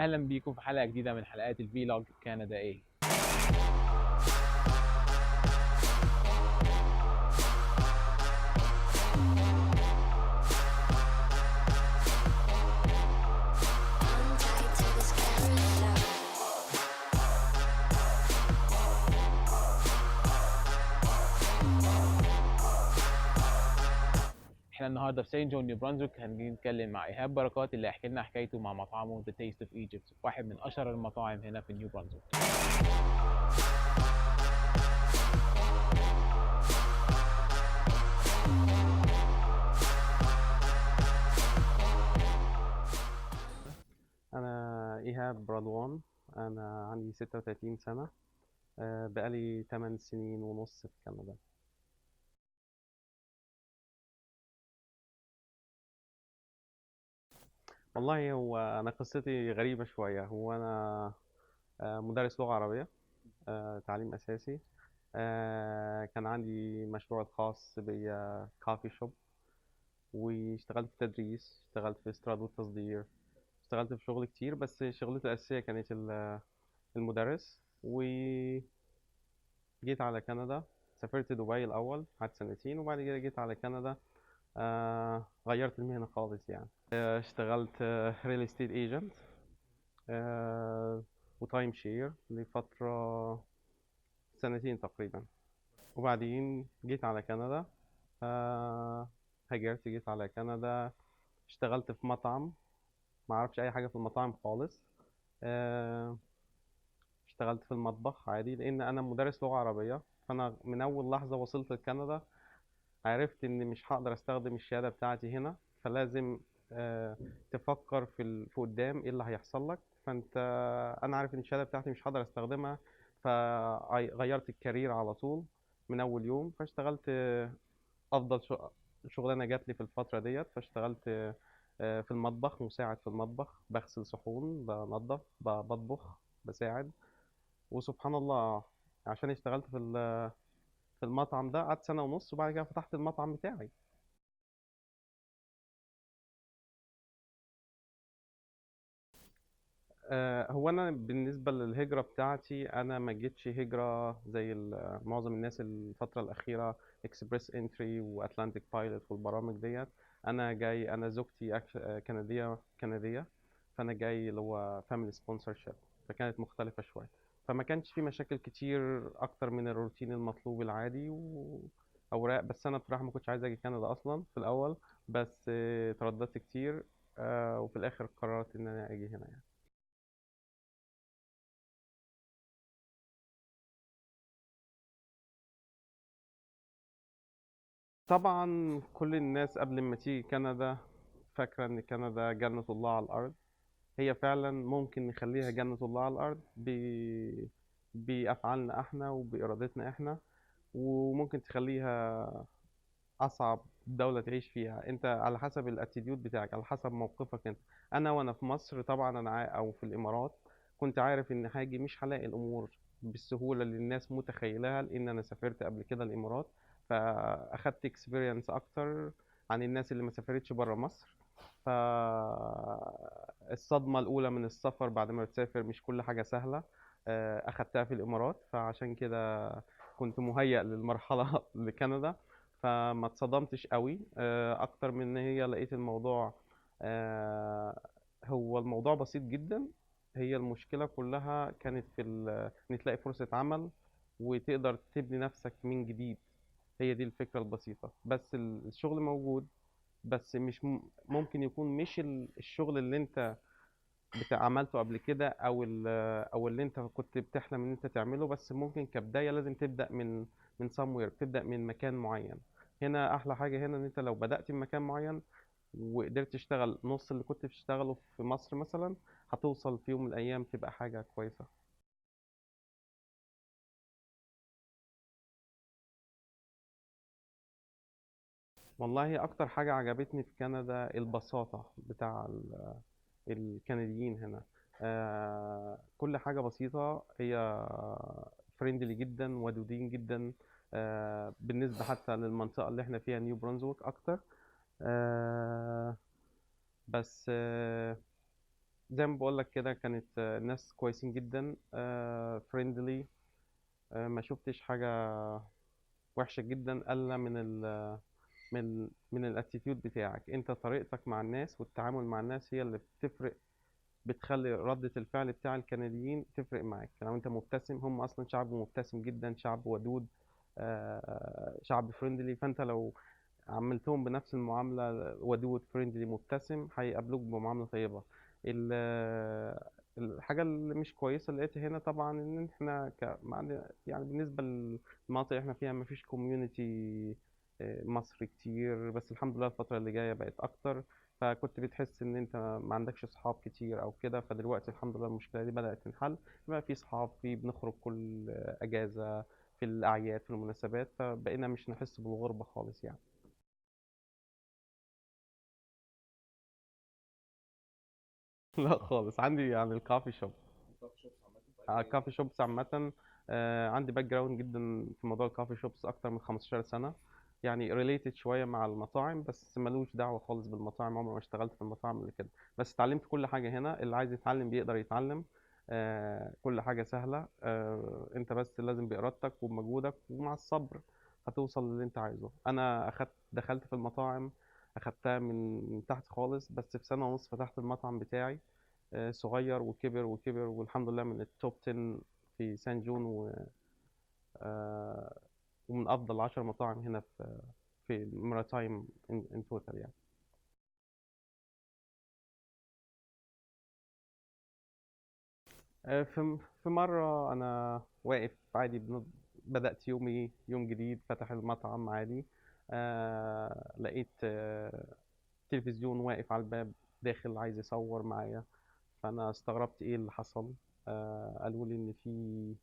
اهلا بيكم في حلقه جديده من حلقات الفيلوج كندا ايه. احنا النهارده في سين جون نيو برانزويك هنجي نتكلم مع ايهاب بركات اللي هيحكي لنا حكايته مع مطعمه ذا تيست اوف ايجيبت، واحد من اشهر المطاعم هنا في نيو برانزويك. أنا إيهاب رضوان. أنا عندي 36 سنة. بقالي 8 سنين ونص في كندا. والله هو أنا قصتي غريبة شوية. هو أنا مدرس لغة عربية، تعليم أساسي. كان عندي مشروع الخاص بيا كافي شوب، واشتغلت في تدريس، اشتغلت في استيراد والتصدير، اشتغلت في شغل كتير، بس شغلتي الأساسية كانت المدرس. وجيت على كندا، سافرت دبي الأول، قعدت سنتين، وبعد كده جيت على كندا. غيرت المهنة خالص يعني. اشتغلت ريل استيت ايجنت وتايم شير لفترة سنتين تقريبا. وبعدين جيت على كندا. آه، هاجرت، جيت على كندا، اشتغلت في مطعم. ما اعرفش اي حاجة في المطاعم خالص. آه، اشتغلت في المطبخ عادي، لان انا مدرس لغة عربية. فانا من اول لحظة وصلت لكندا عرفت إن مش هقدر أستخدم الشهادة بتاعتي هنا. فلازم تفكر في قدام إيه اللي هيحصل لك. فأنت أنا عارف إن الشهادة بتاعتي مش هقدر أستخدمها، فغيرت الكارير على طول من أول يوم. فاشتغلت أفضل شغلانة جات لي في الفترة ديت. فاشتغلت في المطبخ، مساعد في المطبخ، بغسل صحون، بنظف، بطبخ، بساعد. وسبحان الله، عشان اشتغلت في المطعم ده قعدت سنة ونص، وبعد كده فتحت المطعم بتاعي. هو انا بالنسبه للهجره بتاعتي، انا ما جيتش هجره زي معظم الناس الفتره الاخيره، اكسبريس انتري واتلانتيك بايلوت والبرامج ديت. انا جاي، انا زوجتي كنديه. فانا جاي اللي هو فاميلي سبونسرشيب، فكانت مختلفه شويه. فما كانش في مشاكل كتير اكتر من الروتين المطلوب العادي واوراق. بس انا بصراحه ما كنتش عايز اجي كندا اصلا في الاول، بس ترددت كتير. وفي الاخر قررت ان انا اجي هنا يعني. طبعا كل الناس قبل ما تيجي كندا فاكرة إن كندا جنة الله على الأرض. هي فعلا ممكن نخليها جنة الله على الأرض بأفعالنا إحنا وبإرادتنا إحنا، وممكن تخليها أصعب دولة تعيش فيها. أنت على حسب الاتيتيود بتاعك، على حسب موقفك أنت. وأنا في مصر طبعا، أو في الإمارات، كنت عارف إن هاجي مش هلاقي الأمور بالسهولة اللي الناس متخيلها، لأن أنا سافرت قبل كده الإمارات. فأخدت اكسبيرينس أكتر عن الناس اللي ما سافرتش برا مصر. فالصدمة الأولى من السفر بعد ما بتسافر مش كل حاجة سهلة. أخدتها في الإمارات، فعشان كده كنت مهيأ للمرحلة لكندا. فما اتصدمتش قوي، اكتر من ان هي لقيت الموضوع. هو الموضوع بسيط جدا. هي المشكلة كلها كانت في ان تلاقي فرصة عمل وتقدر تبني نفسك من جديد. هي دي الفكرة البسيطة. بس الشغل موجود، بس مش ممكن يكون مش الشغل اللي انت عملته قبل كده، او اللي انت كنت بتحلم ان انت تعمله. بس ممكن كبداية لازم تبدأ من somewhere، تبدأ من مكان معين. هنا احلى حاجة هنا ان انت لو بدأت من مكان معين وقدرت تشتغل نص اللي كنت بتشتغله في مصر مثلا، هتوصل في يوم من الايام تبقى حاجة كويسة. والله اكتر حاجة عجبتني في كندا البساطة بتاع الكنديين هنا. كل حاجة بسيطة. هي فريندلي جدا، ودودين جدا. بالنسبة حتى للمنطقة اللي احنا فيها، نيو برونزويك أكتر. آه، بس زي ما بقول لك كده، كانت ناس كويسين جدا، فريندلي. ما شفتش حاجة وحشة جدا، الا من الاتيتيود بتاعك انت. طريقتك مع الناس والتعامل مع الناس هي اللي بتفرق، بتخلي ردة الفعل بتاع الكنديين تفرق معاك. لو انت مبتسم، هم اصلا شعب مبتسم جدا، شعب ودود، شعب فريندلي. فانت لو عملتهم بنفس المعاملة، ودود فريندلي مبتسم، هيقابلوك بمعاملة طيبة. الحاجة اللي مش كويسة اللي لقيتها هنا طبعا، ان احنا يعني بالنسبة للمناطق اللي احنا فيها مفيش كوميونيتي مصري كتير. بس الحمد لله الفترة اللي جاية بقت اكتر. فكنت بتحس ان انت ما عندكش صحاب كتير او كده. فدلوقتي الحمد لله المشكلة دي بدأت تنحل، بقى في صحاب، في بنخرج كل اجازة، في الاعياد، في المناسبات، فبقينا مش نحس بالغربة خالص يعني. لا خالص، عندي يعني الكافي شوب. الكافي شوبس عامة، عندي باك جراوند جدا في موضوع الكافي شوبس أكتر من 15 سنة. يعني ريليتد شوية مع المطاعم، بس ملوش دعوة خالص بالمطاعم. عمري ما اشتغلت في المطاعم قبل كده، بس اتعلمت كل حاجة هنا. اللي عايز يتعلم بيقدر يتعلم. كل حاجة سهلة. انت بس لازم بإرادتك وبمجهودك ومع الصبر هتوصل للي انت عايزه. انا دخلت في المطاعم، اخدتها من تحت خالص، بس في سنة ونص فتحت المطعم بتاعي. صغير وكبر وكبر، والحمد لله من التوب 10 في سان جون، آه، ومن افضل 10 مطاعم هنا في الماراتايم ان توتال يعني. في مرة أنا واقف عادي، بدأت يومي يوم جديد، فتح المطعم عادي. لقيت تلفزيون واقف على الباب، داخل عايز يصور معايا. فأنا استغربت إيه اللي حصل. قالوا لي إن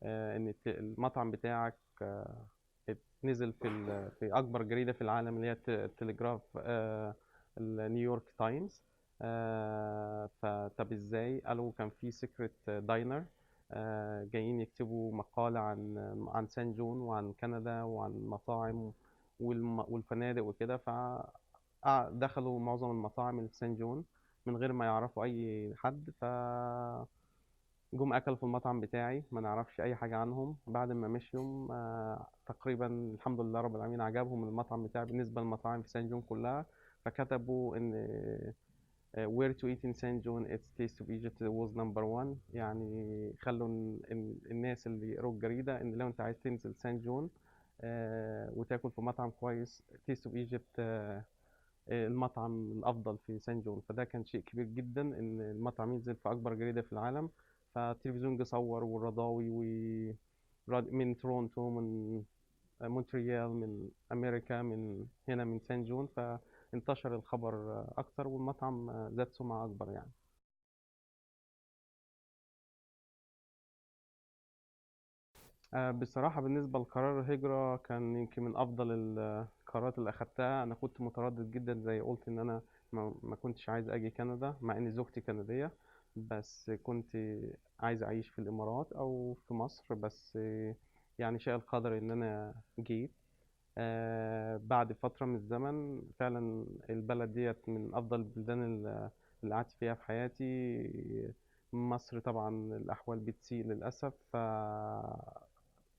إن المطعم بتاعك نزل في اكبر جريده في العالم، اللي هي التليجراف، النيويورك تايمز. فطب ازاي؟ قالوا كان في سيكريت داينر جايين يكتبوا مقالة عن سان جون وعن كندا وعن المطاعم والفنادق وكده. فدخلوا معظم المطاعم اللي في سان جون من غير ما يعرفوا أي حد. جم أكلوا في المطعم بتاعي، ما نعرفش أي حاجة عنهم. بعد ما مشيوا تقريبا الحمد لله رب العالمين عجبهم المطعم بتاعي بالنسبة للمطاعم في سان جون كلها. فكتبوا إن where to eat in San John, it's taste of Egypt was number one. يعني خلوا الناس اللي يقروا الجريدة إن لو أنت عايز تنزل سان جون وتاكل في مطعم كويس، taste of Egypt المطعم الأفضل في سان جون. فده كان شيء كبير جدا إن المطعم ينزل في أكبر جريدة في العالم. فالتلفزيون جه صور، والرضاوي من تورونتو، من مونتريال، من أمريكا، من هنا من سان جون. فانتشر الخبر أكتر، والمطعم زاد سمعة أكبر يعني. بصراحة بالنسبة لقرار الهجرة، كان يمكن من أفضل القرارات اللي أخدتها. أنا كنت متردد جدا، زي قلت إن أنا ما كنتش عايز أجي كندا مع إن زوجتي كندية. بس كنت عايز أعيش في الإمارات أو في مصر. بس يعني شاء القدر إن أنا جيت. بعد فترة من الزمن فعلا البلد ديت من أفضل البلدان اللي قعدت فيها في حياتي. مصر طبعا الأحوال بتسيء للأسف.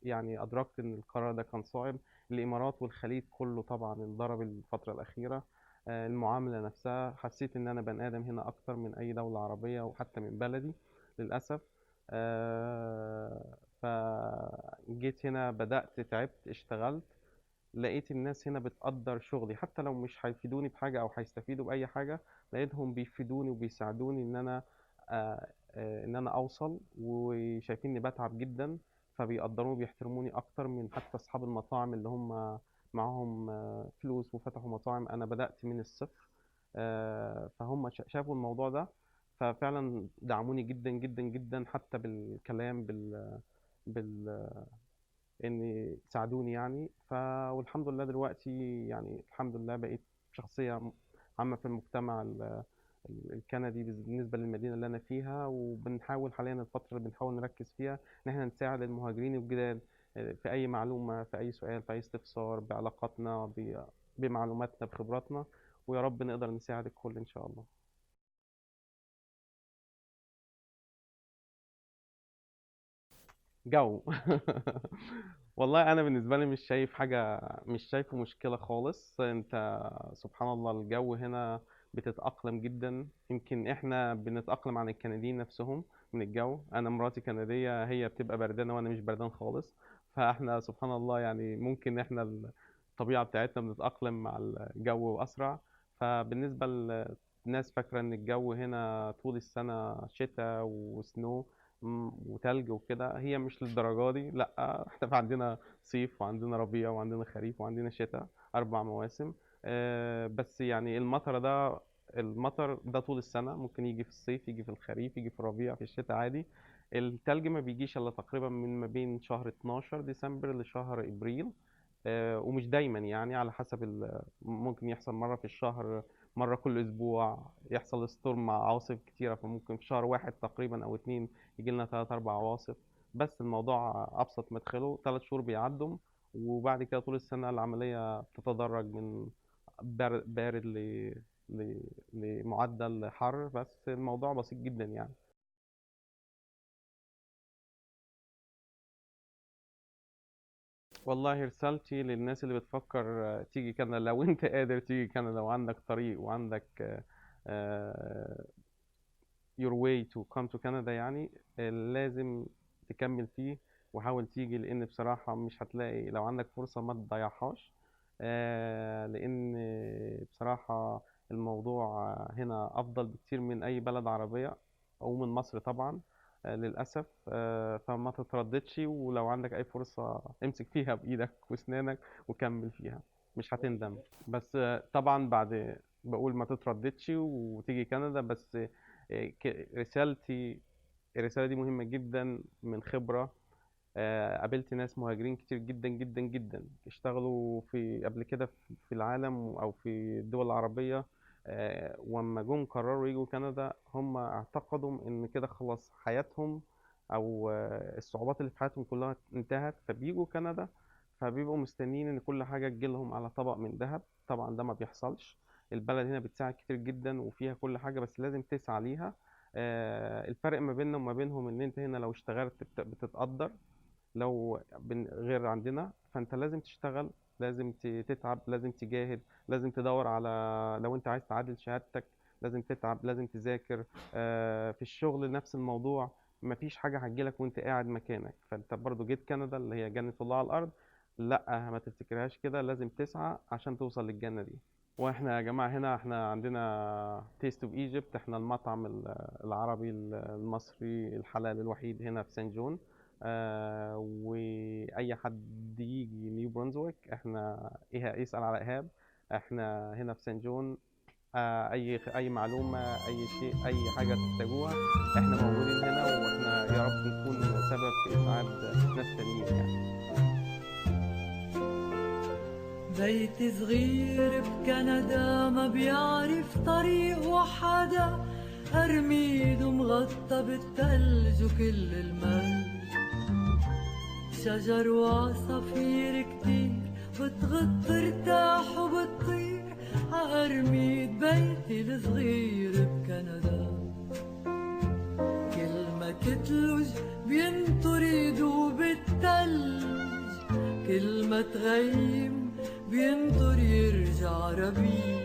يعني أدركت إن القرار ده كان صعب. الإمارات والخليج كله طبعا انضرب الفترة الأخيرة. المعاملة نفسها، حسيت إن أنا بني آدم هنا أكتر من أي دولة عربية وحتى من بلدي للأسف. فجيت هنا، بدأت، تعبت، اشتغلت، لقيت الناس هنا بتقدر شغلي حتى لو مش هيفيدوني بحاجة أو هيستفيدوا بأي حاجة. لقيتهم بيفيدوني وبيساعدوني إن أنا أوصل، وشايفيني بتعب جدا. فبيقدروني وبيحترموني أكتر من حتى أصحاب المطاعم اللي هم معاهم فلوس وفتحوا مطاعم. أنا بدأت من الصفر. فهم شافوا الموضوع ده، ففعلا دعموني جدا جدا جدا، حتى بالكلام، بال ان ساعدوني يعني. والحمد لله دلوقتي يعني الحمد لله بقيت شخصية عامة في المجتمع الكندي بالنسبة للمدينة اللي أنا فيها. وبنحاول حاليا الفترة اللي بنحاول نركز فيها إن احنا نساعد المهاجرين الجداد في أي معلومة، في أي سؤال، في أي استفسار، بعلاقاتنا، بمعلوماتنا، بخبراتنا. ويا رب نقدر نساعد الكل إن شاء الله. جو. والله انا بالنسبه لي مش شايف حاجه، مش شايفه مشكله خالص. انت سبحان الله الجو هنا بتتاقلم جدا. يمكن احنا بنتاقلم عن الكنديين نفسهم من الجو. انا مراتي كنديه، هي بتبقى بردانه وانا مش بردان خالص. فاحنا سبحان الله يعني ممكن احنا الطبيعه بتاعتنا بنتاقلم مع الجو اسرع. فبالنسبه للناس فاكره ان الجو هنا طول السنه شتاء وسنو وتلج وكده، هي مش للدرجة دي. لا، احنا عندنا صيف وعندنا ربيع وعندنا خريف وعندنا شتاء، 4 مواسم. بس يعني المطر ده طول السنة، ممكن يجي في الصيف، يجي في الخريف، يجي في الربيع، في الشتاء عادي. التلج ما بيجيش الا تقريبا من ما بين شهر 12 ديسمبر لشهر ابريل. ومش دايما يعني، على حسب ممكن يحصل مرة في الشهر، مرة كل أسبوع يحصل ستورم مع عواصف كتيرة. فممكن في شهر واحد تقريبا أو اتنين يجي لنا 3 4 عواصف. بس الموضوع أبسط مدخله 3 شهور بيعدوا، وبعد كده طول السنة العملية بتتدرج من بارد لمعدل حر. بس الموضوع بسيط جدا يعني. والله رسالتي للناس اللي بتفكر تيجي كندا، لو انت قادر تيجي كندا وعندك طريق وعندك your way to come to Canada يعني، لازم تكمل فيه وحاول تيجي. لان بصراحة مش هتلاقي، لو عندك فرصة ما تضيعهاش. لان بصراحة الموضوع هنا افضل بكتير من اي بلد عربية او من مصر طبعا. للأسف. فما تترددش، ولو عندك أي فرصة امسك فيها بإيدك وأسنانك وكمل فيها، مش هتندم. بس طبعا بعد بقول ما تترددش وتيجي كندا. بس رسالتي، الرسالة دي مهمة جدا من خبرة. قابلت ناس مهاجرين كتير جدا جدا جدا اشتغلوا في قبل كده في العالم أو في الدول العربية. وأما جم قرروا يجوا كندا، هم اعتقدوا إن كده خلاص حياتهم أو الصعوبات اللي في حياتهم كلها انتهت، فبيجوا كندا فبيبقوا مستنيين إن كل حاجة تجيلهم على طبق من ذهب. طبعا ده ما بيحصلش. البلد هنا بتساعد كتير جدا وفيها كل حاجة، بس لازم تسعى ليها. الفرق ما بيننا وما بينهم إن أنت هنا لو اشتغلت بتتقدر. لو غير عندنا، فانت لازم تشتغل، لازم تتعب، لازم تجاهد، لازم تدور على، لو انت عايز تعادل شهادتك لازم تتعب، لازم تذاكر. في الشغل نفس الموضوع. مفيش حاجة هتجيلك وانت قاعد مكانك. فانت برضو جيت كندا اللي هي جنة الله على الأرض، لا ما تفتكرهاش كده، لازم تسعى عشان توصل للجنة دي. واحنا يا جماعة هنا احنا عندنا تيست اوف ايجيبت، احنا المطعم العربي المصري الحلال الوحيد هنا في سان جون. واي حد يجي نيو برونزويك احنا يسأل على ايهاب. احنا هنا في سان جون. اي معلومة، اي شيء، اي حاجة تحتاجوها، احنا موجودين هنا. واحنا يا رب نكون سبب في اسعاد ناس تانيين يعني. بيت صغير بكندا ما بيعرف طريق وحدا، أرميده مغطى بالثلج وكل المال، شجر وعصافير كتير بتغط ارتاح وبتطير عأرميد بيتي الصغير بكندا. كل ما كتلج بينطر يدوب بالثلج، كل ما تغيم بينطر يرجع ربيع.